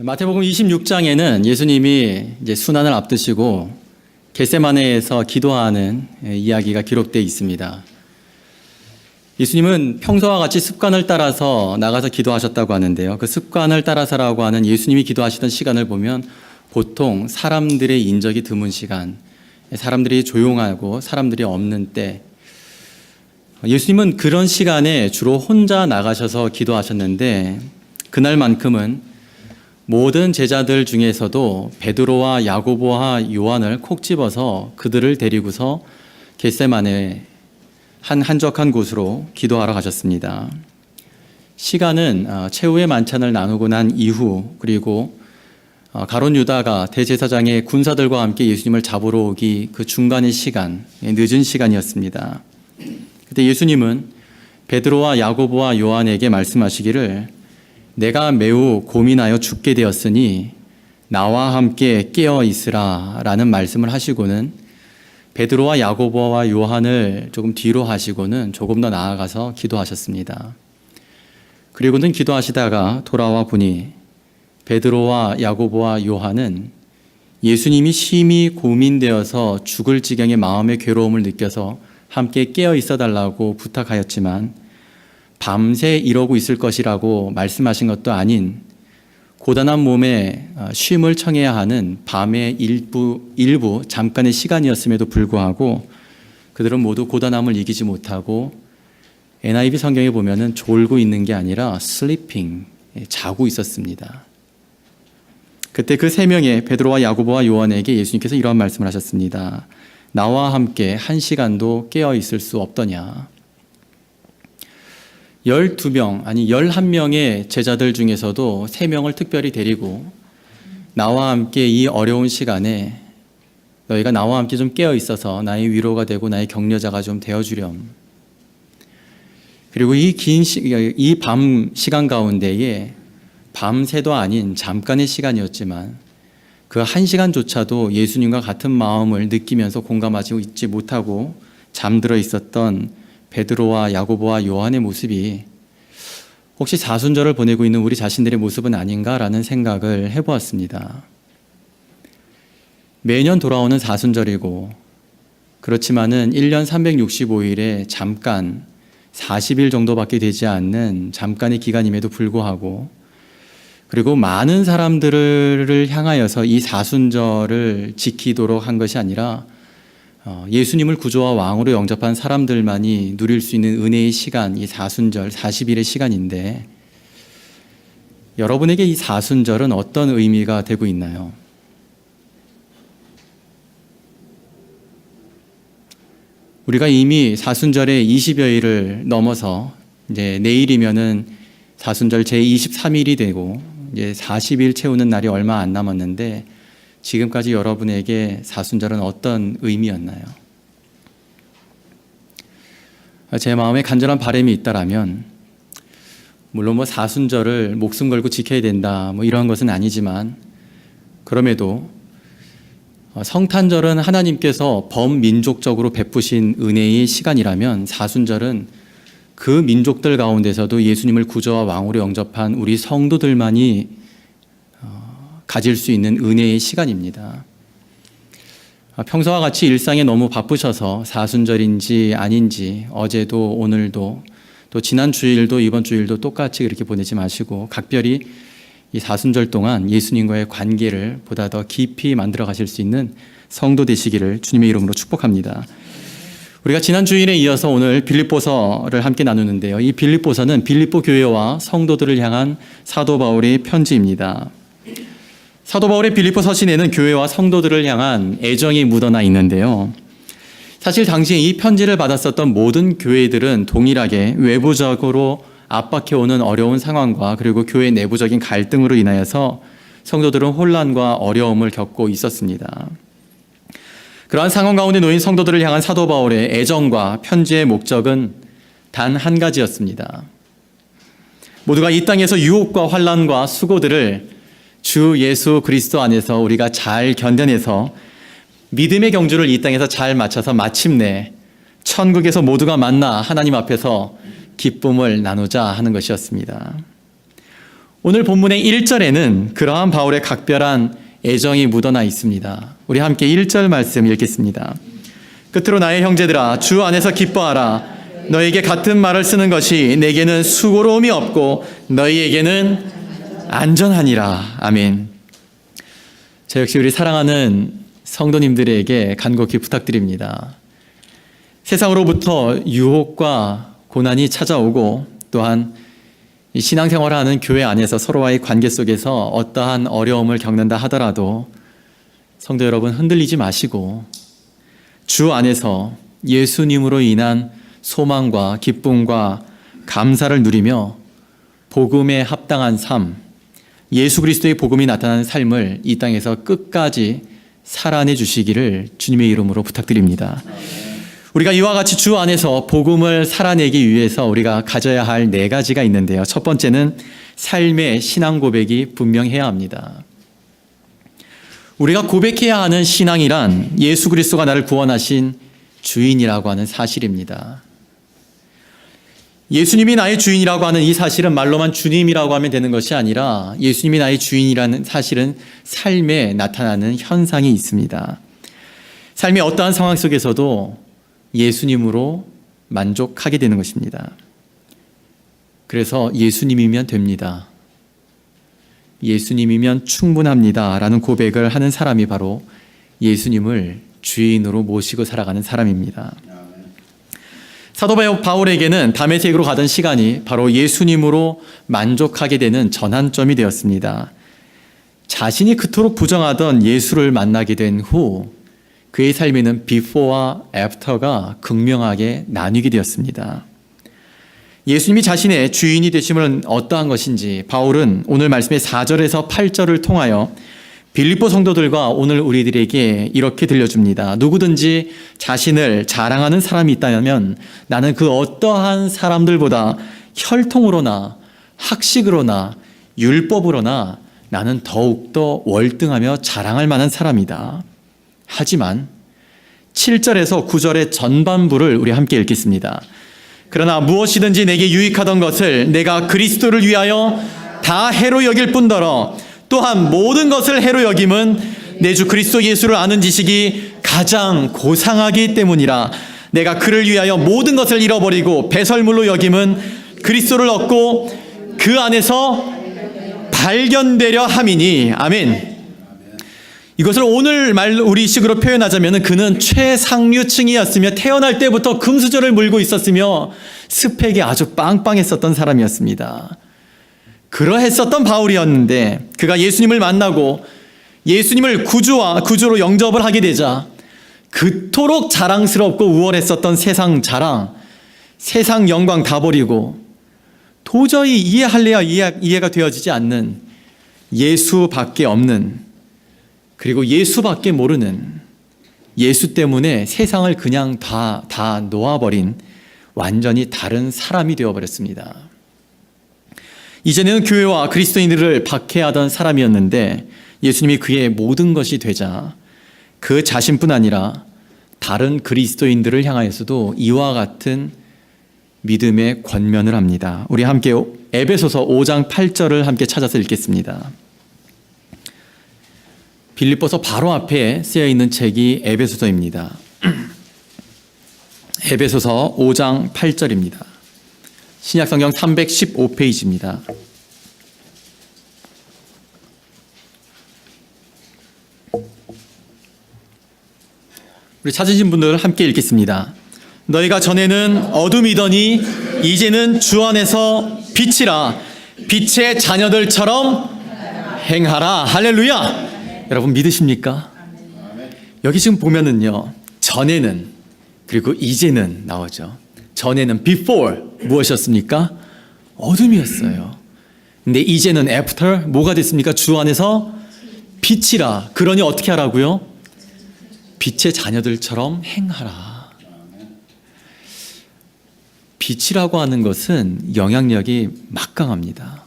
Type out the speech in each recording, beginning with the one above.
마태복음 26장에는 예수님이 이제 순환을 앞두시고 겟세마네에서 기도하는 이야기가 기록되어 있습니다. 예수님은 평소와 같이 습관을 따라서 나가서 기도하셨다고 하는데요. 그 습관을 따라서라고 하는 예수님이 기도하시던 시간을 보면 보통 사람들의 인적이 드문 시간, 사람들이 조용하고 사람들이 없는 때, 예수님은 그런 시간에 주로 혼자 나가셔서 기도하셨는데 그날만큼은 모든 제자들 중에서도 베드로와 야고보와 요한을 콕 집어서 그들을 데리고서 겟세마네 한 한적한 곳으로 기도하러 가셨습니다. 시간은 최후의 만찬을 나누고 난 이후, 그리고 가룟 유다가 대제사장의 군사들과 함께 예수님을 잡으러 오기 그 중간의 시간, 늦은 시간이었습니다. 그때 예수님은 베드로와 야고보와 요한에게 말씀하시기를 내가 매우 고민하여 죽게 되었으니 나와 함께 깨어 있으라 라는 말씀을 하시고는 베드로와 야고보와 요한을 조금 뒤로 하시고는 조금 더 나아가서 기도하셨습니다. 그리고는 기도하시다가 돌아와 보니 베드로와 야고보와 요한은 예수님이 심히 고민되어서 죽을 지경의 마음의 괴로움을 느껴서 함께 깨어 있어 달라고 부탁하였지만 밤새 이러고 있을 것이라고 말씀하신 것도 아닌 고단한 몸에 쉼을 청해야 하는 밤의 일부 잠깐의 시간이었음에도 불구하고 그들은 모두 고단함을 이기지 못하고 NIV 성경에 보면은 졸고 있는 게 아니라 sleeping, 자고 있었습니다. 그때 그 세 명의 베드로와 야고보와 요한에게 예수님께서 이러한 말씀을 하셨습니다. 나와 함께 한 시간도 깨어 있을 수 없더냐. 12명, 아니 11명의 제자들 중에서도 3명을 특별히 데리고 나와 함께 이 어려운 시간에 너희가 나와 함께 좀 깨어 있어서 나의 위로가 되고 나의 격려자가 좀 되어주렴. 그리고 이 밤 시간 가운데에 밤새도 아닌 잠깐의 시간이었지만 그 한 시간조차도 예수님과 같은 마음을 느끼면서 공감하지 있지 못하고 잠들어 있었던 베드로와 야고보와 요한의 모습이 혹시 사순절을 보내고 있는 우리 자신들의 모습은 아닌가라는 생각을 해보았습니다. 매년 돌아오는 사순절이고 그렇지만은 1년 365일에 잠깐 40일 정도밖에 되지 않는 잠깐의 기간임에도 불구하고 그리고 많은 사람들을 향하여서 이 사순절을 지키도록 한 것이 아니라 예수님을 구주와 왕으로 영접한 사람들만이 누릴 수 있는 은혜의 시간, 이 사순절, 40일의 시간인데 여러분에게 이 사순절은 어떤 의미가 되고 있나요? 우리가 이미 사순절의 20여일을 넘어서 이제 내일이면은 사순절 제23일이 되고 이제 40일 채우는 날이 얼마 안 남았는데 지금까지 여러분에게 사순절은 어떤 의미였나요? 제 마음에 간절한 바람이 있다라면 물론 뭐 사순절을 목숨 걸고 지켜야 된다 뭐 이런 것은 아니지만 그럼에도 성탄절은 하나님께서 범민족적으로 베푸신 은혜의 시간이라면 사순절은 그 민족들 가운데서도 예수님을 구주와 왕으로 영접한 우리 성도들만이 가질 수 있는 은혜의 시간입니다. 평소와 같이 일상에 너무 바쁘셔서 사순절인지 아닌지 어제도 오늘도 또 지난 주일도 이번 주일도 똑같이 그렇게 보내지 마시고 각별히 이 사순절 동안 예수님과의 관계를 보다 더 깊이 만들어 가실 수 있는 성도 되시기를 주님의 이름으로 축복합니다. 우리가 지난 주일에 이어서 오늘 빌립보서를 함께 나누는데요. 이 빌립보서는 빌립보 교회와 성도들을 향한 사도 바울의 편지입니다. 사도 바울의 빌립보 서신에는 교회와 성도들을 향한 애정이 묻어나 있는데요. 사실 당시에 이 편지를 받았었던 모든 교회들은 동일하게 외부적으로 압박해오는 어려운 상황과 그리고 교회 내부적인 갈등으로 인하여서 성도들은 혼란과 어려움을 겪고 있었습니다. 그러한 상황 가운데 놓인 성도들을 향한 사도 바울의 애정과 편지의 목적은 단 한 가지였습니다. 모두가 이 땅에서 유혹과 환난과 수고들을 주 예수 그리스도 안에서 우리가 잘 견뎌내서 믿음의 경주를 이 땅에서 잘 마쳐서 마침내 천국에서 모두가 만나 하나님 앞에서 기쁨을 나누자 하는 것이었습니다. 오늘 본문의 1절에는 그러한 바울의 각별한 애정이 묻어나 있습니다. 우리 함께 1절 말씀 읽겠습니다. 끝으로 나의 형제들아 주 안에서 기뻐하라. 너에게 같은 말을 쓰는 것이 내게는 수고로움이 없고 너희에게는 안전하니라. 아멘. 저 역시 우리 사랑하는 성도님들에게 간곡히 부탁드립니다. 세상으로부터 유혹과 고난이 찾아오고 또한 이 신앙생활을 하는 교회 안에서 서로와의 관계 속에서 어떠한 어려움을 겪는다 하더라도 성도 여러분 흔들리지 마시고 주 안에서 예수님으로 인한 소망과 기쁨과 감사를 누리며 복음에 합당한 삶, 예수 그리스도의 복음이 나타나는 삶을 이 땅에서 끝까지 살아내 주시기를 주님의 이름으로 부탁드립니다. 우리가 이와 같이 주 안에서 복음을 살아내기 위해서 우리가 가져야 할 4가지가 있는데요. 첫 번째는 삶의 신앙 고백이 분명해야 합니다. 우리가 고백해야 하는 신앙이란 예수 그리스도가 나를 구원하신 주인이라고 하는 사실입니다. 예수님이 나의 주인이라고 하는 이 사실은 말로만 주님이라고 하면 되는 것이 아니라 예수님이 나의 주인이라는 사실은 삶에 나타나는 현상이 있습니다. 삶의 어떠한 상황 속에서도 예수님으로 만족하게 되는 것입니다. 그래서 예수님이면 됩니다. 예수님이면 충분합니다. 라는 고백을 하는 사람이 바로 예수님을 주인으로 모시고 살아가는 사람입니다. 사도 바울에게는 다메섹으로 가던 시간이 바로 예수님으로 만족하게 되는 전환점이 되었습니다. 자신이 그토록 부정하던 예수를 만나게 된 후 그의 삶에는 before와 after가 극명하게 나뉘게 되었습니다. 예수님이 자신의 주인이 되심은 어떠한 것인지 바울은 오늘 말씀의 4절에서 8절을 통하여 빌립보 성도들과 오늘 우리들에게 이렇게 들려줍니다. 누구든지 자신을 자랑하는 사람이 있다면 나는 그 어떠한 사람들보다 혈통으로나 학식으로나 율법으로나 나는 더욱더 월등하며 자랑할 만한 사람이다. 하지만 7절에서 9절의 전반부를 우리 함께 읽겠습니다. 그러나 무엇이든지 내게 유익하던 것을 내가 그리스도를 위하여 다 해로 여길 뿐더러 또한 모든 것을 해로 여김은 내 주 그리스도 예수를 아는 지식이 가장 고상하기 때문이라. 내가 그를 위하여 모든 것을 잃어버리고 배설물로 여김은 그리스도를 얻고 그 안에서 발견되려 함이니. 아멘. 이것을 오늘 말 우리식으로 표현하자면 그는 최상류층이었으며 태어날 때부터 금수저를 물고 있었으며 스펙이 아주 빵빵했었던 사람이었습니다. 그러했었던 바울이었는데 그가 예수님을 만나고 예수님을 구주로 영접을 하게 되자 그토록 자랑스럽고 우월했었던 세상 자랑, 세상 영광 다 버리고 도저히 이해할래야 이해가 되어지지 않는 예수밖에 없는, 그리고 예수밖에 모르는, 예수 때문에 세상을 그냥 다 놓아버린 완전히 다른 사람이 되어버렸습니다. 이전에는 교회와 그리스도인들을 박해하던 사람이었는데 예수님이 그의 모든 것이 되자 그 자신뿐 아니라 다른 그리스도인들을 향하여서도 이와 같은 믿음의 권면을 합니다. 우리 함께 에베소서 5장 8절을 함께 찾아서 읽겠습니다. 빌립보서 바로 앞에 쓰여 있는 책이 에베소서입니다. 에베소서 5장 8절입니다. 신약성경 315페이지입니다. 우리 찾으신 분들 함께 읽겠습니다. 너희가 전에는 어둠이더니 이제는 주 안에서 빛이라. 빛의 자녀들처럼 행하라. 할렐루야. 여러분 믿으십니까? 여기 지금 보면은요, 전에는 그리고 이제는 나오죠. 전에는 before 무엇이었습니까? 어둠이었어요. 근데 이제는 after 뭐가 됐습니까? 주 안에서 빛이라. 그러니 어떻게 하라고요? 빛의 자녀들처럼 행하라. 빛이라고 하는 것은 영향력이 막강합니다.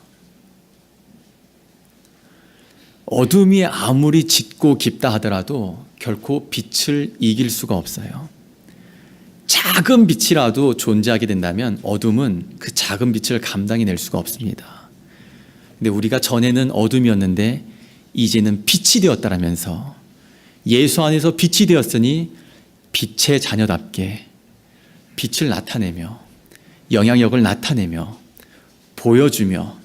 어둠이 아무리 짙고 깊다 하더라도 결코 빛을 이길 수가 없어요. 작은 빛이라도 존재하게 된다면 어둠은 그 작은 빛을 감당해낼 수가 없습니다. 근데 우리가 전에는 어둠이었는데 이제는 빛이 되었다라면서 예수 안에서 빛이 되었으니 빛의 자녀답게 빛을 나타내며 영향력을 나타내며 보여주며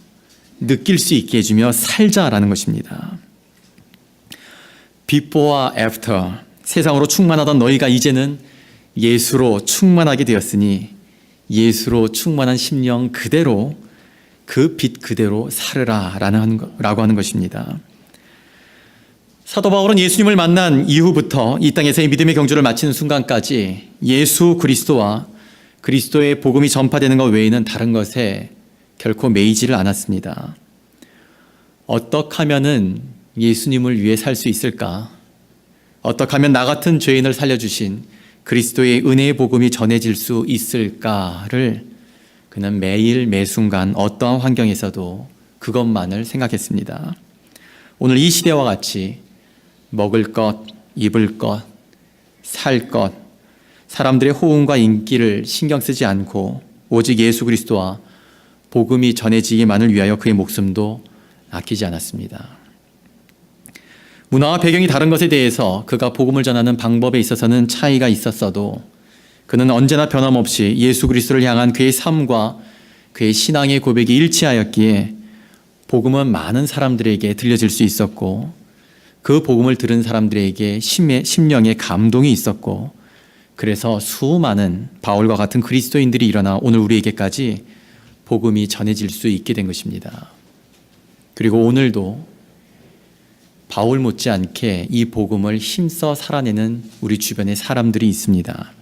느낄 수 있게 해주며 살자라는 것입니다. Before와 After, 세상으로 충만하던 너희가 이제는 예수로 충만하게 되었으니 예수로 충만한 심령 그대로 그 빛 그대로 살으라 라고 하는 것입니다. 사도 바울은 예수님을 만난 이후부터 이 땅에서의 믿음의 경주를 마치는 순간까지 예수 그리스도와 그리스도의 복음이 전파되는 것 외에는 다른 것에 결코 매이지를 않았습니다. 어떻게 하면은 예수님을 위해 살 수 있을까? 어떻게 하면 나 같은 죄인을 살려주신 그리스도의 은혜의 복음이 전해질 수 있을까를 그는 매일 매순간 어떠한 환경에서도 그것만을 생각했습니다. 오늘 이 시대와 같이 먹을 것, 입을 것, 살 것, 사람들의 호응과 인기를 신경 쓰지 않고 오직 예수 그리스도와 복음이 전해지기만을 위하여 그의 목숨도 아끼지 않았습니다. 문화와 배경이 다른 것에 대해서 그가 복음을 전하는 방법에 있어서는 차이가 있었어도 그는 언제나 변함없이 예수 그리스도를 향한 그의 삶과 그의 신앙의 고백이 일치하였기에 복음은 많은 사람들에게 들려질 수 있었고 그 복음을 들은 사람들에게 심령의 감동이 있었고 그래서 수많은 바울과 같은 그리스도인들이 일어나 오늘 우리에게까지 복음이 전해질 수 있게 된 것입니다. 그리고 오늘도 바울 못지않게 이 복음을 힘써 살아내는 우리 주변에 사람들이 있습니다.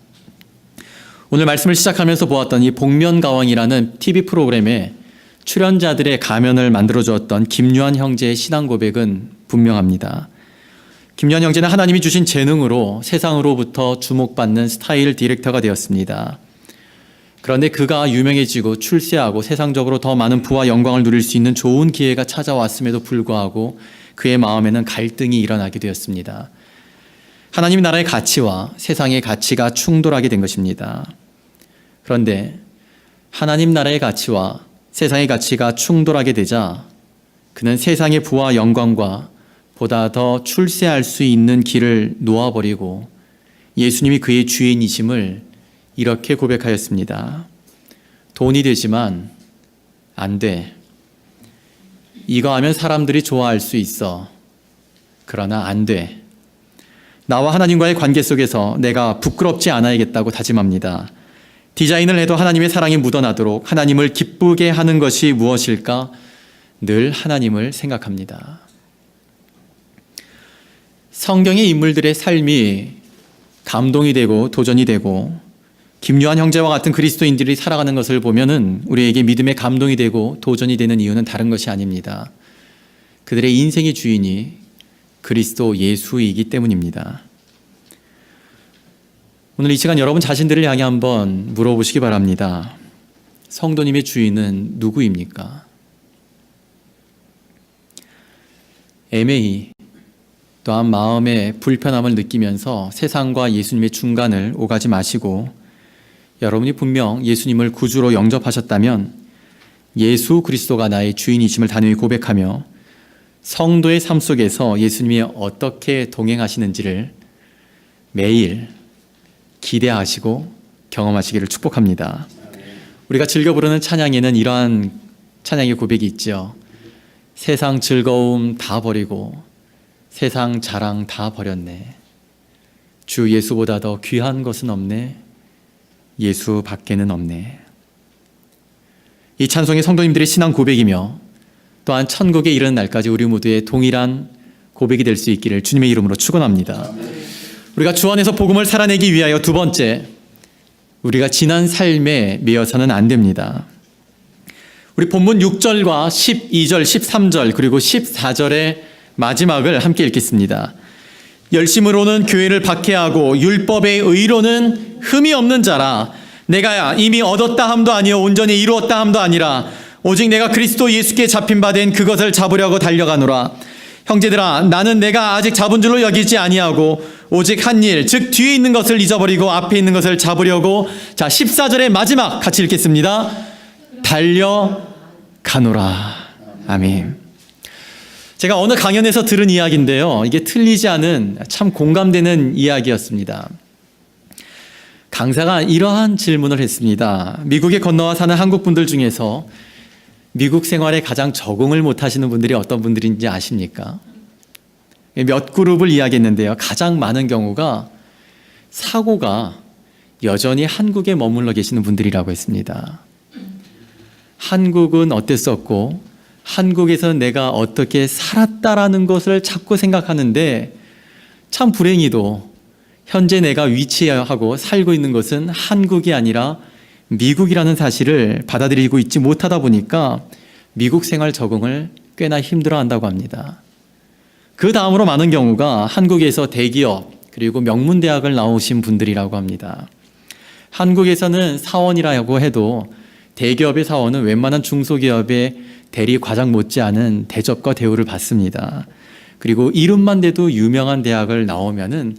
오늘 말씀을 시작하면서 보았던 이 복면가왕이라는 TV 프로그램에 출연자들의 가면을 만들어 주었던 김유한 형제의 신앙 고백은 분명합니다. 김유한 형제는 하나님이 주신 재능으로 세상으로부터 주목받는 스타일 디렉터가 되었습니다. 그런데 그가 유명해지고 출세하고 세상적으로 더 많은 부와 영광을 누릴 수 있는 좋은 기회가 찾아왔음에도 불구하고 그의 마음에는 갈등이 일어나게 되었습니다. 하나님 나라의 가치와 세상의 가치가 충돌하게 된 것입니다. 그런데 하나님 나라의 가치와 세상의 가치가 충돌하게 되자 그는 세상의 부와 영광과 보다 더 출세할 수 있는 길을 놓아버리고 예수님이 그의 주인이심을 이렇게 고백하였습니다. 돈이 되지만 안 돼. 이거 하면 사람들이 좋아할 수 있어. 그러나 안 돼. 나와 하나님과의 관계 속에서 내가 부끄럽지 않아야겠다고 다짐합니다. 디자인을 해도 하나님의 사랑이 묻어나도록 하나님을 기쁘게 하는 것이 무엇일까? 늘 하나님을 생각합니다. 성경의 인물들의 삶이 감동이 되고 도전이 되고 김유한 형제와 같은 그리스도인들이 살아가는 것을 보면은 우리에게 믿음의 감동이 되고 도전이 되는 이유는 다른 것이 아닙니다. 그들의 인생의 주인이 그리스도 예수이기 때문입니다. 오늘 이 시간 여러분 자신들을 향해 한번 물어보시기 바랍니다. 성도님의 주인은 누구입니까? 애매히 또한 마음의 불편함을 느끼면서 세상과 예수님의 중간을 오가지 마시고 여러분이 분명 예수님을 구주로 영접하셨다면 예수 그리스도가 나의 주인이심을 단호히 고백하며 성도의 삶 속에서 예수님이 어떻게 동행하시는지를 매일 기대하시고 경험하시기를 축복합니다. 우리가 즐겨 부르는 찬양에는 이러한 찬양의 고백이 있죠. 세상 즐거움 다 버리고 세상 자랑 다 버렸네. 주 예수보다 더 귀한 것은 없네. 예수 밖에는 없네. 이 찬송이 성도님들의 신앙 고백이며 또한 천국에 이르는 날까지 우리 모두의 동일한 고백이 될 수 있기를 주님의 이름으로 축원합니다. 우리가 주 안에서 복음을 살아내기 위하여 두 번째, 우리가 지난 삶에 매여서는 안 됩니다. 우리 본문 6절과 12절, 13절 그리고 14절의 마지막을 함께 읽겠습니다. 열심으로는 교회를 박해하고 율법의 의로는 흠이 없는 자라. 내가 이미 얻었다 함도 아니요 온전히 이루었다 함도 아니라 오직 내가 그리스도 예수께 잡힌 바 된 그것을 잡으려고 달려가노라. 형제들아, 나는 내가 아직 잡은 줄로 여기지 아니하고 오직 한 일, 즉 뒤에 있는 것을 잊어버리고 앞에 있는 것을 잡으려고. 자, 14절의 마지막 같이 읽겠습니다. 달려가노라. 아멘. 제가 어느 강연에서 들은 이야기인데요. 이게 틀리지 않은 참 공감되는 이야기였습니다. 강사가 이러한 질문을 했습니다. 미국에 건너와 사는 한국 분들 중에서 미국 생활에 가장 적응을 못하시는 분들이 어떤 분들인지 아십니까? 몇 그룹을 이야기했는데요. 가장 많은 경우가 사고가 여전히 한국에 머물러 계시는 분들이라고 했습니다. 한국은 어땠었고 한국에서 내가 어떻게 살았다라는 것을 자꾸 생각하는데 참 불행히도 현재 내가 위치하고 살고 있는 것은 한국이 아니라 미국이라는 사실을 받아들이고 있지 못하다 보니까 미국 생활 적응을 꽤나 힘들어한다고 합니다. 그 다음으로 많은 경우가 한국에서 대기업 그리고 명문대학을 나오신 분들이라고 합니다. 한국에서는 사원이라고 해도 대기업의 사원은 웬만한 중소기업의 대리 과장 못지않은 대접과 대우를 받습니다. 그리고 이름만 대도 유명한 대학을 나오면은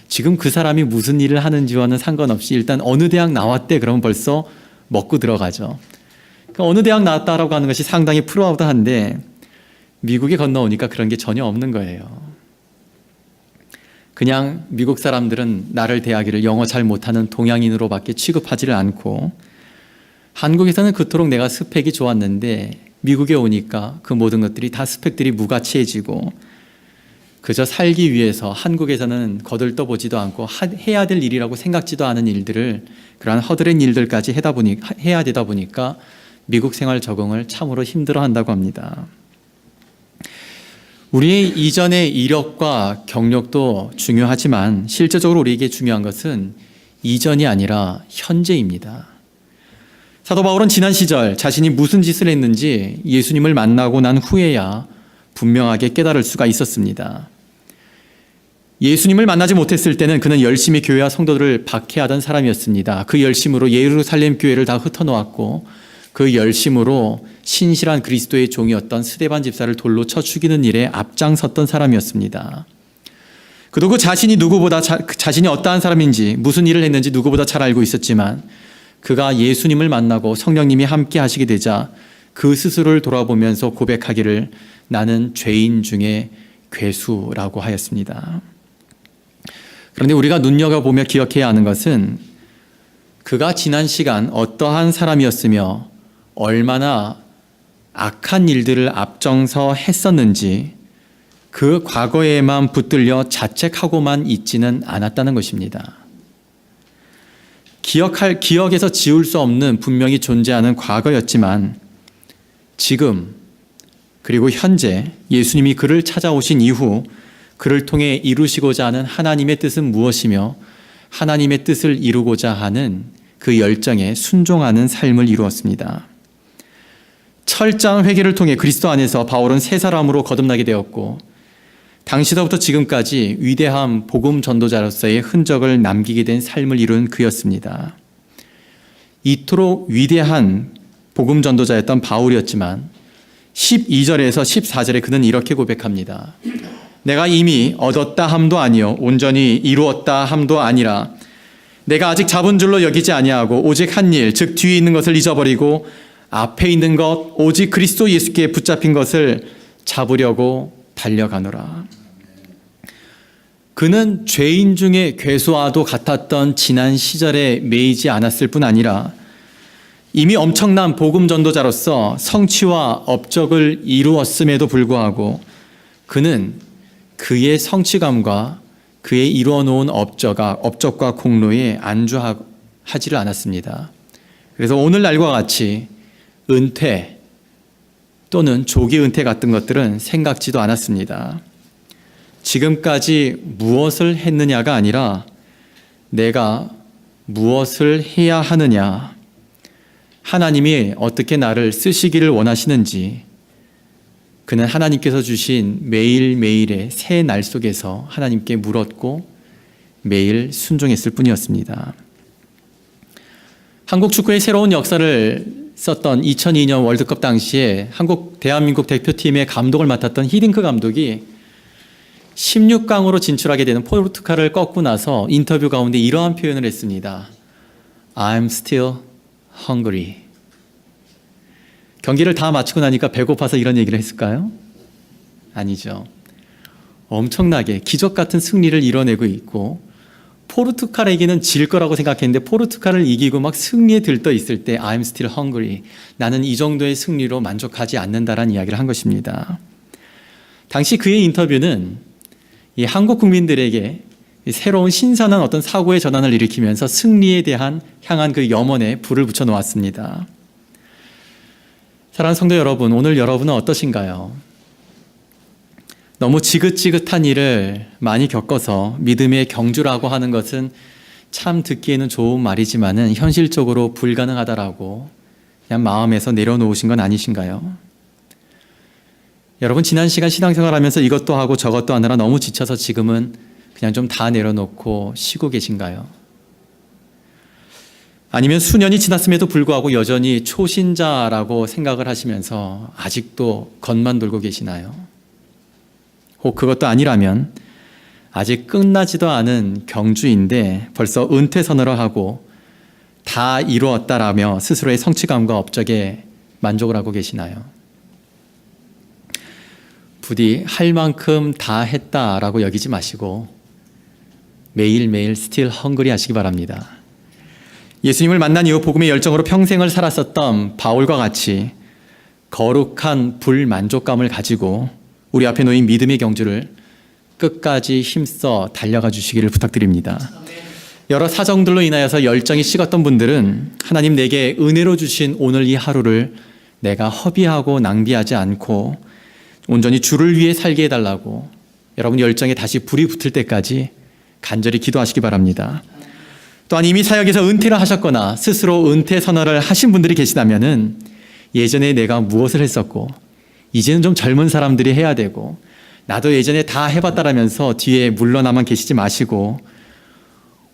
지금 그 사람이 무슨 일을 하는지와는 상관없이 일단 어느 대학 나왔대 그러면 벌써 먹고 들어가죠. 그러니까 어느 대학 나왔다라고 하는 것이 상당히 프라우드한데 미국에 건너오니까 그런 게 전혀 없는 거예요. 그냥 미국 사람들은 나를 대하기를 영어 잘 못하는 동양인으로밖에 취급하지를 않고 한국에서는 그토록 내가 스펙이 좋았는데 미국에 오니까 그 모든 것들이 다 스펙들이 무가치해지고 그저 살기 위해서 한국에서는 거들떠보지도 않고 해야 될 일이라고 생각지도 않은 일들을 그러한 허드렛 일들까지 해야 되다 보니까 미국 생활 적응을 참으로 힘들어한다고 합니다. 우리의 이전의 이력과 경력도 중요하지만 실제적으로 우리에게 중요한 것은 이전이 아니라 현재입니다. 사도 바울은 지난 시절 자신이 무슨 짓을 했는지 예수님을 만나고 난 후에야 분명하게 깨달을 수가 있었습니다. 예수님을 만나지 못했을 때는 그는 열심히 교회와 성도들을 박해하던 사람이었습니다. 그 열심으로 예루살렘 교회를 다 흩어놓았고 그 열심으로 신실한 그리스도의 종이었던 스데반 집사를 돌로 쳐 죽이는 일에 앞장섰던 사람이었습니다. 그도 그 자신이 자신이 어떠한 사람인지 무슨 일을 했는지 누구보다 잘 알고 있었지만 그가 예수님을 만나고 성령님이 함께 하시게 되자 그 스스로를 돌아보면서 고백하기를 나는 죄인 중에 괴수라고 하였습니다. 그런데 우리가 눈여겨보며 기억해야 하는 것은 그가 지난 시간 어떠한 사람이었으며 얼마나 악한 일들을 앞장서 했었는지 그 과거에만 붙들려 자책하고만 있지는 않았다는 것입니다. 기억에서 지울 수 없는 분명히 존재하는 과거였지만 지금 그리고 현재 예수님이 그를 찾아오신 이후 그를 통해 이루시고자 하는 하나님의 뜻은 무엇이며 하나님의 뜻을 이루고자 하는 그 열정에 순종하는 삶을 이루었습니다. 철저한 회개를 통해 그리스도 안에서 바울은 새 사람으로 거듭나게 되었고 당시서부터 지금까지 위대한 복음 전도자로서의 흔적을 남기게 된 삶을 이룬 그였습니다. 이토록 위대한 복음 전도자였던 바울이었지만 12절에서 14절에 그는 이렇게 고백합니다. 내가 이미 얻었다 함도 아니요 온전히 이루었다 함도 아니라 내가 아직 잡은 줄로 여기지 아니하고 오직 한 일 즉 뒤에 있는 것을 잊어버리고 앞에 있는 것 오직 그리스도 예수께 붙잡힌 것을 잡으려고 달려가노라. 그는 죄인 중에 괴수와도 같았던 지난 시절에 매이지 않았을 뿐 아니라 이미 엄청난 복음 전도자로서 성취와 업적을 이루었음에도 불구하고 그는 그의 성취감과 그의 이루어놓은 업적과 공로에 안주하지를 않았습니다. 그래서 오늘날과 같이 은퇴 또는 조기 은퇴 같은 것들은 생각지도 않았습니다. 지금까지 무엇을 했느냐가 아니라 내가 무엇을 해야 하느냐, 하나님이 어떻게 나를 쓰시기를 원하시는지 그는 하나님께서 주신 매일매일의 새 날 속에서 하나님께 물었고 매일 순종했을 뿐이었습니다. 한국 축구의 새로운 역사를 썼던 2002년 월드컵 당시에 대한민국 대표팀의 감독을 맡았던 히딩크 감독이 16강으로 진출하게 되는 포르투갈을 꺾고 나서 인터뷰 가운데 이러한 표현을 했습니다. I'm still hungry. 경기를 다 마치고 나니까 배고파서 이런 얘기를 했을까요? 아니죠. 엄청나게 기적 같은 승리를 이뤄내고 있고, 포르투갈에게는 질 거라고 생각했는데 포르투갈을 이기고 막 승리에 들떠 있을 때 I'm still hungry. 나는 이 정도의 승리로 만족하지 않는다라는 이야기를 한 것입니다. 당시 그의 인터뷰는 이 한국 국민들에게 새로운 신선한 어떤 사고의 전환을 일으키면서 승리에 대한 향한 그 염원에 불을 붙여 놓았습니다. 사랑하는 성도 여러분, 오늘 여러분은 어떠신가요? 너무 지긋지긋한 일을 많이 겪어서 믿음의 경주라고 하는 것은 참 듣기에는 좋은 말이지만은 현실적으로 불가능하다라고 그냥 마음에서 내려놓으신 건 아니신가요? 여러분, 지난 시간 신앙생활하면서 이것도 하고 저것도 하느라 너무 지쳐서 지금은 그냥 좀 다 내려놓고 쉬고 계신가요? 아니면 수년이 지났음에도 불구하고 여전히 초신자라고 생각을 하시면서 아직도 겉만 돌고 계시나요? 혹 그것도 아니라면 아직 끝나지도 않은 경주인데 벌써 은퇴 선언을 하고 다 이루었다라며 스스로의 성취감과 업적에 만족을 하고 계시나요? 부디 할 만큼 다 했다라고 여기지 마시고 매일매일 still hungry 하시기 바랍니다. 예수님을 만난 이후 복음의 열정으로 평생을 살았었던 바울과 같이 거룩한 불만족감을 가지고 우리 앞에 놓인 믿음의 경주를 끝까지 힘써 달려가 주시기를 부탁드립니다. 여러 사정들로 인하여서 열정이 식었던 분들은 하나님 내게 은혜로 주신 오늘 이 하루를 내가 허비하고 낭비하지 않고 온전히 주를 위해 살게 해달라고 여러분 열정에 다시 불이 붙을 때까지 간절히 기도하시기 바랍니다. 또한 이미 사역에서 은퇴를 하셨거나 스스로 은퇴 선언을 하신 분들이 계시다면은 예전에 내가 무엇을 했었고 이제는 좀 젊은 사람들이 해야 되고 나도 예전에 다 해봤다라면서 뒤에 물러나만 계시지 마시고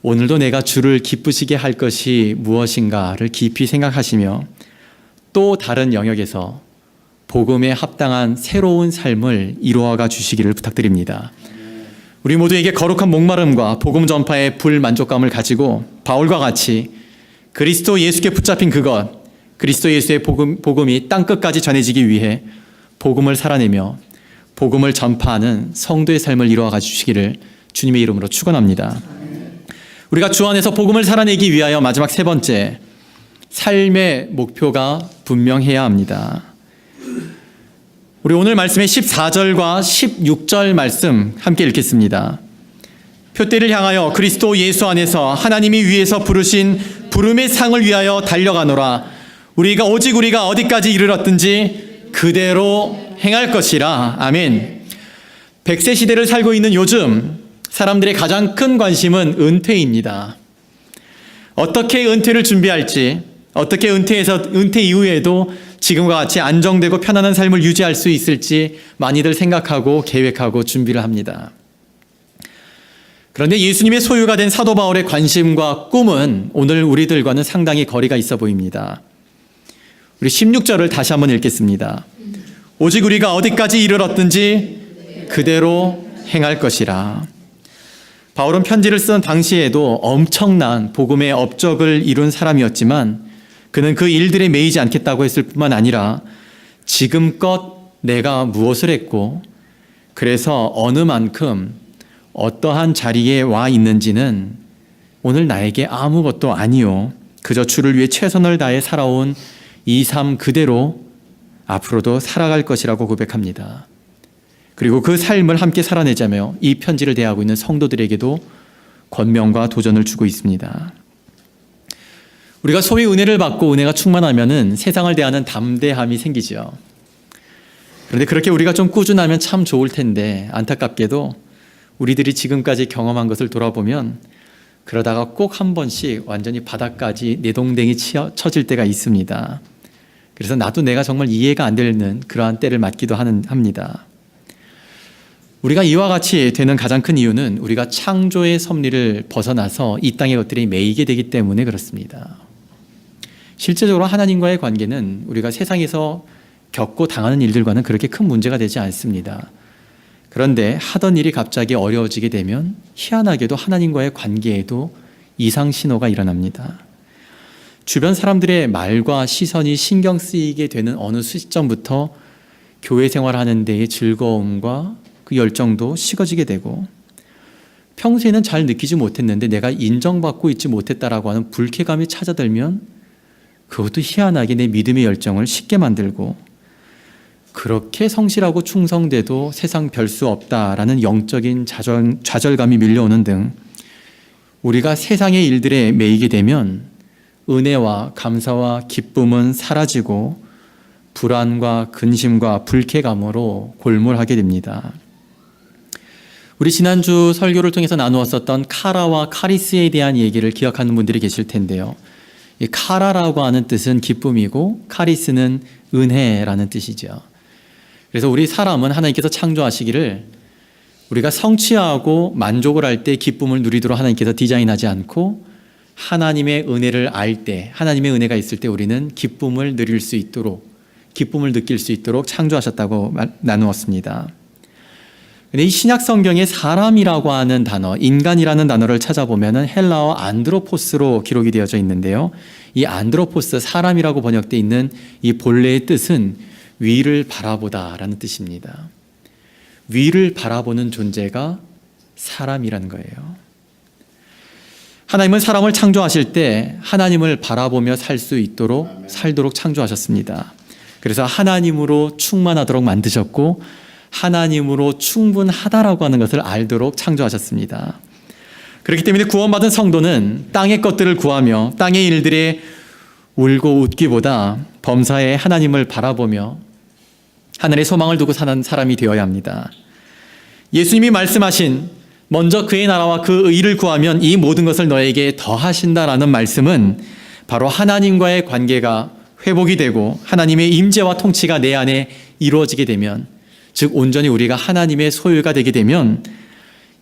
오늘도 내가 주를 기쁘시게 할 것이 무엇인가를 깊이 생각하시며 또 다른 영역에서 복음에 합당한 새로운 삶을 이루어가 주시기를 부탁드립니다. 우리 모두에게 거룩한 목마름과 복음 전파의 불만족감을 가지고 바울과 같이 그리스도 예수께 붙잡힌 그것, 그리스도 예수의 복음이 땅끝까지 전해지기 위해 복음을 살아내며 복음을 전파하는 성도의 삶을 이루어가 주시기를 주님의 이름으로 축원합니다. 우리가 주 안에서 복음을 살아내기 위하여 마지막 세 번째, 삶의 목표가 분명해야 합니다. 우리 오늘 말씀의 14절과 16절 말씀 함께 읽겠습니다. 표대를 향하여 그리스도 예수 안에서 하나님이 위에서 부르신 부름의 상을 위하여 달려가노라. 오직 우리가 어디까지 이르렀든지 그대로 행할 것이라. 아멘. 100세 시대를 살고 있는 요즘 사람들의 가장 큰 관심은 은퇴입니다. 어떻게 은퇴를 준비할지, 어떻게 은퇴 이후에도 지금과 같이 안정되고 편안한 삶을 유지할 수 있을지 많이들 생각하고 계획하고 준비를 합니다. 그런데 예수님의 소유가 된 사도 바울의 관심과 꿈은 오늘 우리들과는 상당히 거리가 있어 보입니다. 우리 16절을 다시 한번 읽겠습니다. 오직 우리가 어디까지 이르렀든지 그대로 행할 것이라. 바울은 편지를 쓴 당시에도 엄청난 복음의 업적을 이룬 사람이었지만 그는 그 일들에 매이지 않겠다고 했을 뿐만 아니라 지금껏 내가 무엇을 했고 그래서 어느 만큼 어떠한 자리에 와 있는지는 오늘 나에게 아무것도 아니요. 그저 주를 위해 최선을 다해 살아온 이 삶 그대로 앞으로도 살아갈 것이라고 고백합니다. 그리고 그 삶을 함께 살아내자며 이 편지를 대하고 있는 성도들에게도 권면과 도전을 주고 있습니다. 우리가 소위 은혜를 받고 은혜가 충만하면은 세상을 대하는 담대함이 생기죠. 그런데 그렇게 우리가 좀 꾸준하면 참 좋을 텐데 안타깝게도 우리들이 지금까지 경험한 것을 돌아보면 그러다가 꼭 한 번씩 완전히 바닥까지 내동댕이 쳐질 때가 있습니다. 그래서 나도 내가 정말 이해가 안 되는 그러한 때를 맞기도 합니다. 우리가 이와 같이 되는 가장 큰 이유는 우리가 창조의 섭리를 벗어나서 이 땅의 것들이 매이게 되기 때문에 그렇습니다. 실제적으로 하나님과의 관계는 우리가 세상에서 겪고 당하는 일들과는 그렇게 큰 문제가 되지 않습니다. 그런데 하던 일이 갑자기 어려워지게 되면 희한하게도 하나님과의 관계에도 이상 신호가 일어납니다. 주변 사람들의 말과 시선이 신경 쓰이게 되는 어느 시점부터 교회 생활하는 데의 즐거움과 그 열정도 식어지게 되고, 평소에는 잘 느끼지 못했는데 내가 인정받고 있지 못했다라고 하는 불쾌감이 찾아들면 그것도 희한하게 내 믿음의 열정을 식게 만들고, 그렇게 성실하고 충성돼도 세상 별 수 없다라는 영적인 좌절감이 밀려오는 등 우리가 세상의 일들에 매이게 되면 은혜와 감사와 기쁨은 사라지고 불안과 근심과 불쾌감으로 골몰하게 됩니다. 우리 지난주 설교를 통해서 나누었었던 카라와 카리스에 대한 얘기를 기억하는 분들이 계실 텐데요. 이 카라라고 하는 뜻은 기쁨이고 카리스는 은혜라는 뜻이죠. 그래서 우리 사람은 하나님께서 창조하시기를 우리가 성취하고 만족을 할 때 기쁨을 누리도록 하나님께서 디자인하지 않고, 하나님의 은혜를 알 때, 하나님의 은혜가 있을 때 우리는 기쁨을 누릴 수 있도록, 기쁨을 느낄 수 있도록 창조하셨다고 나누었습니다. 근데 이 신약 성경에 사람이라고 하는 단어, 인간이라는 단어를 찾아보면은 헬라어 안드로포스로 기록이 되어져 있는데요. 이 안드로포스, 사람이라고 번역되어 있는 이 본래의 뜻은 위를 바라보다라는 뜻입니다. 위를 바라보는 존재가 사람이라는 거예요. 하나님은 사람을 창조하실 때 하나님을 바라보며 살도록 창조하셨습니다. 그래서 하나님으로 충만하도록 만드셨고, 하나님으로 충분하다라고 하는 것을 알도록 창조하셨습니다. 그렇기 때문에 구원받은 성도는 땅의 것들을 구하며 땅의 일들에 울고 웃기보다 범사에 하나님을 바라보며 하늘의 소망을 두고 사는 사람이 되어야 합니다. 예수님이 말씀하신 먼저 그의 나라와 그 의를 구하면 이 모든 것을 너에게 더하신다라는 말씀은 바로 하나님과의 관계가 회복이 되고 하나님의 임재와 통치가 내 안에 이루어지게 되면, 즉 온전히 우리가 하나님의 소유가 되게 되면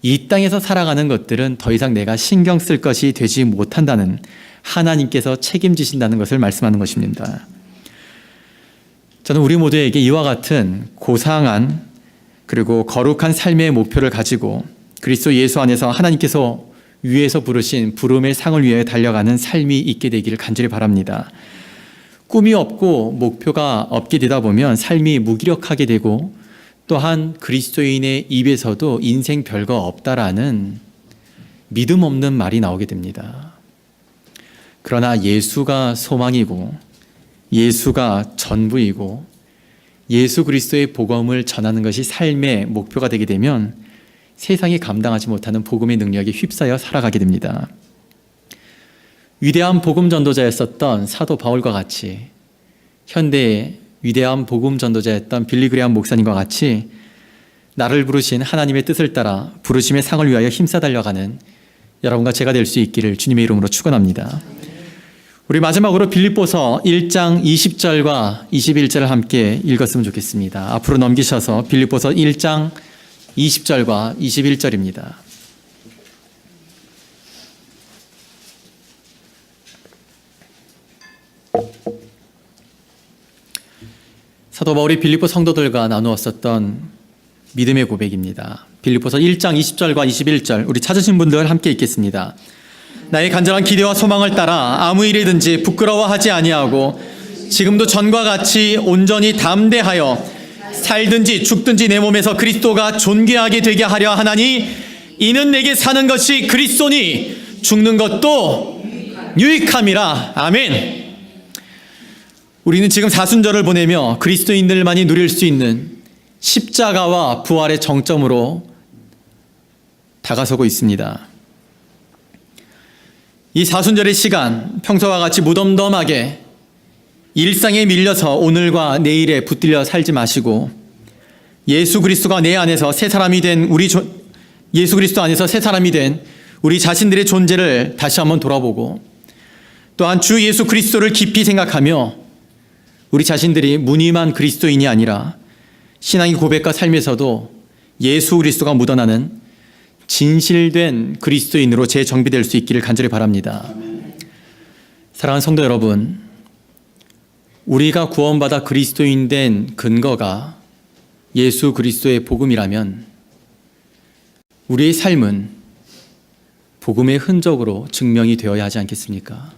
이 땅에서 살아가는 것들은 더 이상 내가 신경 쓸 것이 되지 못한다는, 하나님께서 책임지신다는 것을 말씀하는 것입니다. 저는 우리 모두에게 이와 같은 고상한 그리고 거룩한 삶의 목표를 가지고 그리스도 예수 안에서 하나님께서 위에서 부르신 부름의 상을 위해 달려가는 삶이 있게 되기를 간절히 바랍니다. 꿈이 없고 목표가 없게 되다 보면 삶이 무기력하게 되고, 또한 그리스도인의 입에서도 인생 별거 없다라는 믿음 없는 말이 나오게 됩니다. 그러나 예수가 소망이고 예수가 전부이고 예수 그리스도의 복음을 전하는 것이 삶의 목표가 되게 되면 세상이 감당하지 못하는 복음의 능력에 휩싸여 살아가게 됩니다. 위대한 복음 전도자였었던 사도 바울과 같이, 현대의 위대한 복음 전도자였던 빌리 그레이엄 목사님과 같이 나를 부르신 하나님의 뜻을 따라 부르심의 상을 위하여 힘써 달려가는 여러분과 제가 될 수 있기를 주님의 이름으로 축원합니다. 우리 마지막으로 빌립보서 1장 20절과 21절을 함께 읽었으면 좋겠습니다. 앞으로 넘기셔서 빌립보서 1장 20절과 21절입니다. 사도 바울이 빌립보 성도들과 나누었었던 믿음의 고백입니다. 빌립보서 1장 20절과 21절, 우리 찾으신 분들 함께 읽겠습니다. 나의 간절한 기대와 소망을 따라 아무 일이든지 부끄러워하지 아니하고 지금도 전과 같이 온전히 담대하여 살든지 죽든지 내 몸에서 그리스도가 존귀하게 되게 하려 하나니, 이는 내게 사는 것이 그리스도니 죽는 것도 유익함이라. 아멘. 우리는 지금 사순절을 보내며 그리스도인들만이 누릴 수 있는 십자가와 부활의 정점으로 다가서고 있습니다. 이 사순절의 시간, 평소와 같이 무덤덤하게 일상에 밀려서 오늘과 내일에 붙들려 살지 마시고, 예수 그리스도가 내 안에서 새 사람이 된 예수 그리스도 안에서 새 사람이 된 우리 자신들의 존재를 다시 한번 돌아보고, 또한 주 예수 그리스도를 깊이 생각하며 우리 자신들이 무늬만 그리스도인이 아니라 신앙의 고백과 삶에서도 예수 그리스도가 묻어나는 진실된 그리스도인으로 재정비될 수 있기를 간절히 바랍니다. 사랑하는 성도 여러분, 우리가 구원받아 그리스도인 된 근거가 예수 그리스도의 복음이라면 우리의 삶은 복음의 흔적으로 증명이 되어야 하지 않겠습니까?